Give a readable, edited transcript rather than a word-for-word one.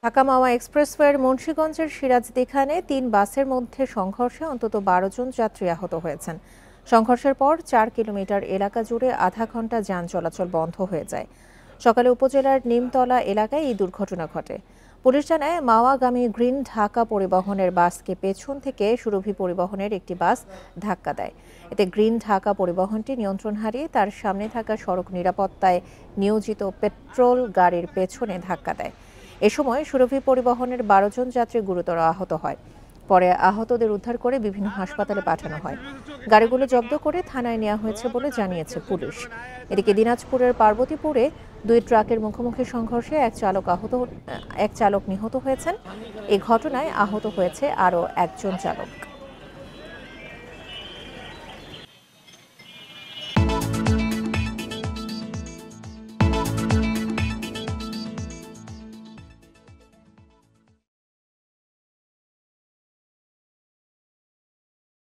ঢাকা মাওয়া এক্সপ্রেসওয়ের মুন্সিগঞ্জের সিরাজদিখানে ৩ বাসের মধ্যে সংঘর্ষে অন্তত ১২ জন যাত্রী আহত হয়েছেন। সংঘর্ষের পর ৪ কিলোমিটার এলাকা জুড়ে আধা ঘন্টা যান চলাচল বন্ধ হয়ে যায়। সকালে উপজেলার নিমতলা এলাকায় এই দুর্ঘটনা ঘটে। পুলিশ জানায়, মাওয়াগামী গ্রিন ঢাকা পরিবহনের বাসকে পেছন থেকে সুরভি পরিবহনের একটি বাস ধাক্কা দেয়। এতে গ্রিন ঢাকা পরিবহনটি নিয়ন্ত্রণ হারিয়ে তার সামনে থাকা সড়ক নিরাপত্তায় নিয়োজিত পেট্রোল গাড়ির পেছনে ধাক্কা দেয়। এ সময় সুরভি পরিবহনের ১২ জন যাত্রী গুরুতর আহত হয়। পরে আহতদের উদ্ধার করে বিভিন্ন হাসপাতালে পাঠানো হয়। গাড়িগুলো জব্দ করে থানায় নেওয়া হয়েছে বলে জানিয়েছে পুলিশ। এদিকে দিনাজপুরের পার্বতীপুরে ২ ট্রাকের মুখোমুখি সংঘর্ষে এক চালক নিহত হয়েছেন। এই ঘটনায় আহত হয়েছে আরও একজন চালক।